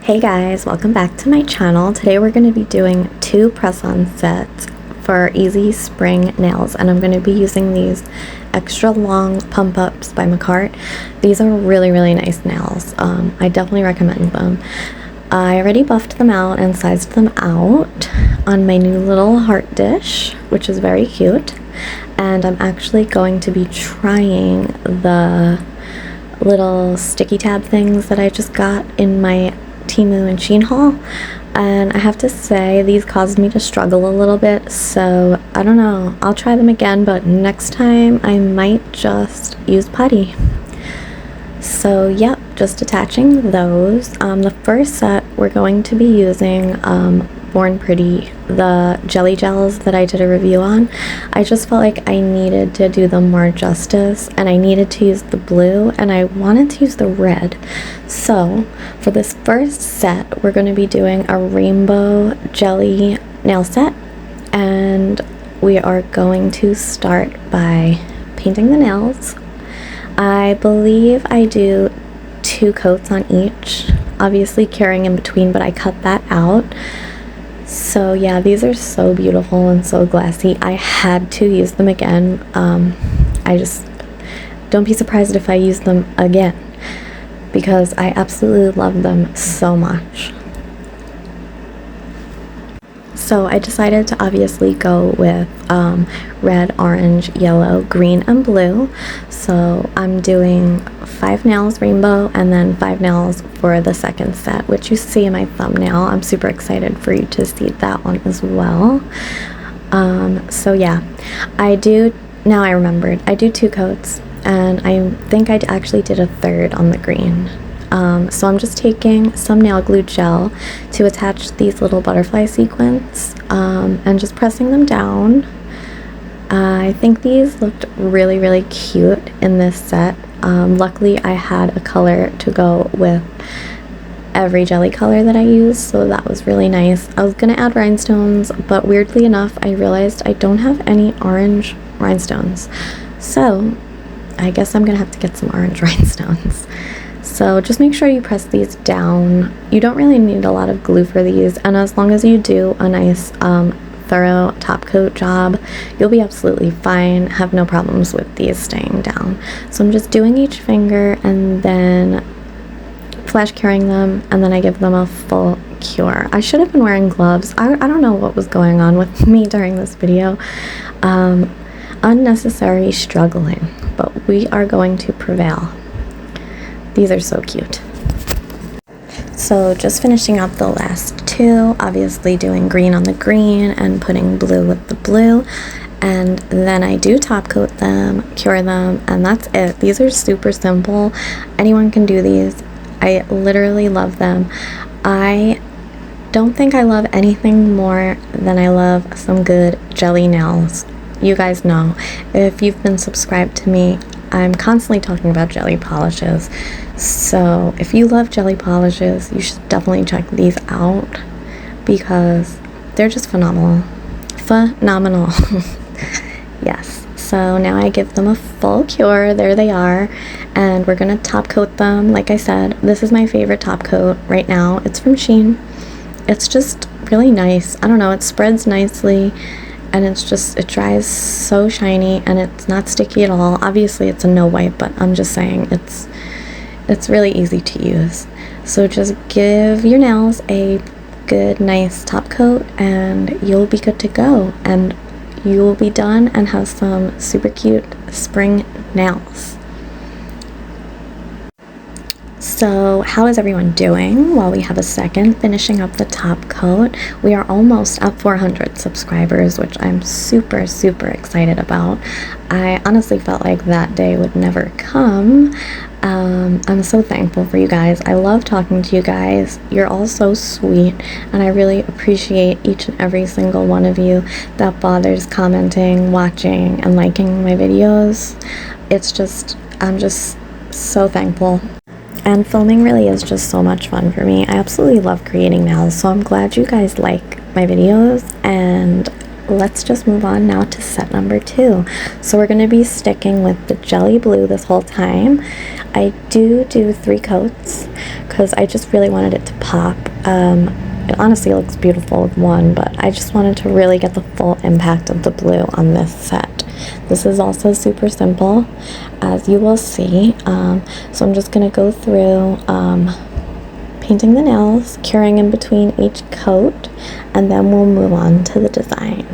Hey guys, welcome back to my channel. Today we're going to be doing 2 press-on sets for easy spring nails, and I'm going to be using these extra long pump ups by McCart. These are really nice nails. I definitely recommend them. I already buffed them out and sized them out on my new little heart dish, which is very cute, and I'm actually going to be trying the little sticky tab things that I just got in my Temu and Shein haul, and I have to say these caused me to struggle a little bit, so I don't know, I'll try them again, but next time I might just use putty. So yep, just attaching those. The first set we're going to be using Born Pretty, the jelly gels that I did a review on. I just felt like I needed to do them more justice, and I needed to use the blue, and I wanted to use the red. So for this first set, we're going to be doing a rainbow jelly nail set, and we are going to start by painting the nails. I believe I do 2 coats on each, obviously curing in between, but I cut that out. So yeah, these are so beautiful and so glassy. I had to use them again. I just don't be surprised if I use them again, because I absolutely love them so much. So I decided to obviously go with red, orange, yellow, green, and blue. So I'm doing 5 nails rainbow and then 5 nails for the second set, which you see in my thumbnail. I'm super excited for you to see that one as well. So yeah, now I remembered, I do 2 coats, and I think I actually did a third on the green. So I'm just taking some nail glue gel to attach these little butterfly sequins, and just pressing them down. I think these looked really cute in this set. Luckily I had a color to go with every jelly color that I used, so that was really nice. I was gonna add rhinestones, but weirdly enough I realized I don't have any orange rhinestones, so I guess I'm gonna have to get some orange rhinestones. So just make sure you press these down. You don't really need a lot of glue for these, and as long as you do a nice thorough top coat job, you'll be absolutely fine. Have no problems with these staying down. So I'm just doing each finger and then flash curing them, and then I give them a full cure. I should have been wearing gloves. I don't know what was going on with me during this video. Unnecessary struggling, but we are going to prevail. These are so cute. So just finishing up the last 2, obviously doing green on the green and putting blue with the blue, and then I do top coat them, cure them, and that's it. These are super simple. Anyone can do these. I literally love them. I don't think I love anything more than I love some good jelly nails. You guys know, if you've been subscribed to me, I'm constantly talking about jelly polishes. So if you love jelly polishes, you should definitely check these out, because they're just phenomenal. Yes. So now I give them a full cure. There they are, and we're gonna top coat them. Like I said, this is my favorite top coat right now. It's from Shein. It's just really nice. I don't know, it spreads nicely, and it dries so shiny, and it's not sticky at all. Obviously it's a no wipe, but I'm just saying it's really easy to use. So just give your nails a good nice top coat and you'll be good to go, and you will be done and have some super cute spring nails. So how is everyone doing while we have a second? Finishing up the top coat. We are almost at 400 subscribers, which I'm super excited about. I honestly felt like that day would never come. I'm so thankful for you guys. I love talking to you guys. You're all so sweet, and I really appreciate each and every single one of you that bothers commenting, watching, and liking my videos. I'm just so thankful. And filming really is just so much fun for me. I absolutely love creating nails, so I'm glad you guys like my videos, and let's just move on now to set number 2. So we're going to be sticking with the jelly blue this whole time. I do 3 coats because I just really wanted it to pop. It honestly looks beautiful with one, but I just wanted to really get the full impact of the blue on this set. This is also super simple, as you will see. So I'm just going to go through painting the nails, curing in between each coat, and then we'll move on to the design.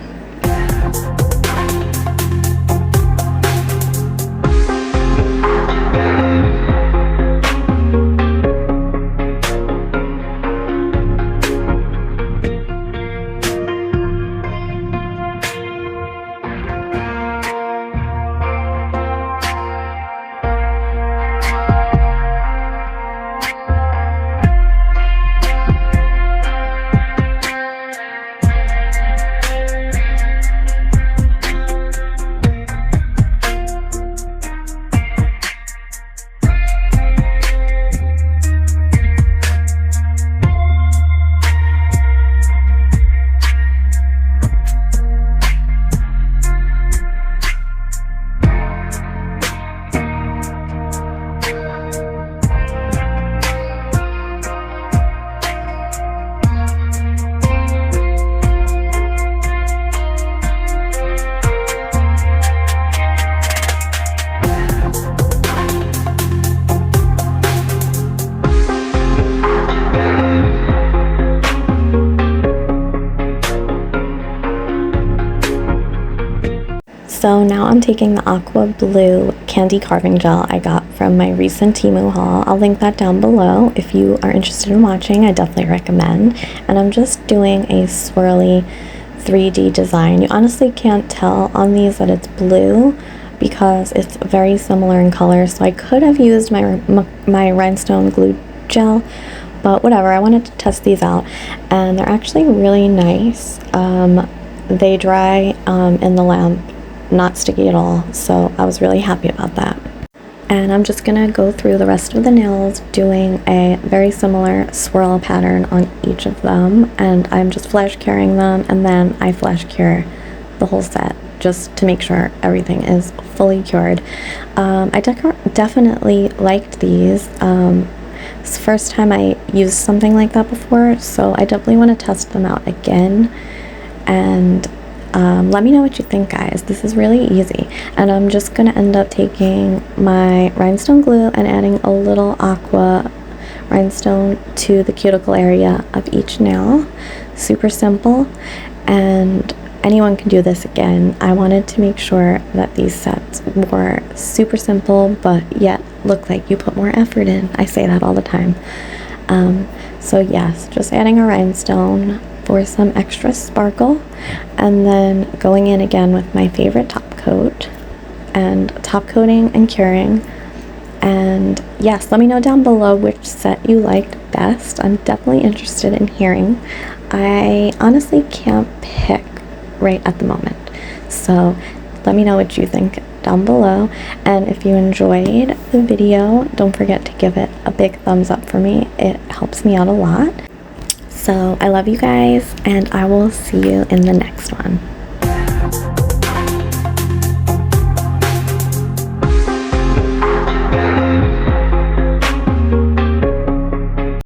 So now I'm taking the aqua blue candy carving gel I got from my recent Temu haul. I'll link that down below if you are interested in watching. I definitely recommend. And I'm just doing a swirly 3D design. You honestly can't tell on these that it's blue because it's very similar in color. So I could have used my rhinestone glue gel, but whatever. I wanted to test these out, and they're actually really nice. They dry in the lamp, not sticky at all, so I was really happy about that. And I'm just gonna go through the rest of the nails doing a very similar swirl pattern on each of them, and I'm just flash curing them, and then I flash cure the whole set just to make sure everything is fully cured. I definitely liked these. It's the first time I used something like that before, so I definitely want to test them out again. And let me know what you think, guys. This is really easy, and I'm just gonna end up taking my rhinestone glue and adding a little aqua rhinestone to the cuticle area of each nail. Super simple, and anyone can do this again. I wanted to make sure that these sets were super simple but yet look like you put more effort in. I say that all the time. So yes, just adding a rhinestone for some extra sparkle, and then going in again with my favorite top coat and top coating and curing. And yes, let me know down below which set you liked best. I'm definitely interested in hearing. I honestly can't pick right at the moment, so let me know what you think down below. And if you enjoyed the video, don't forget to give it a big thumbs up for me. It helps me out a lot. So I love you guys, and I will see you in the next one.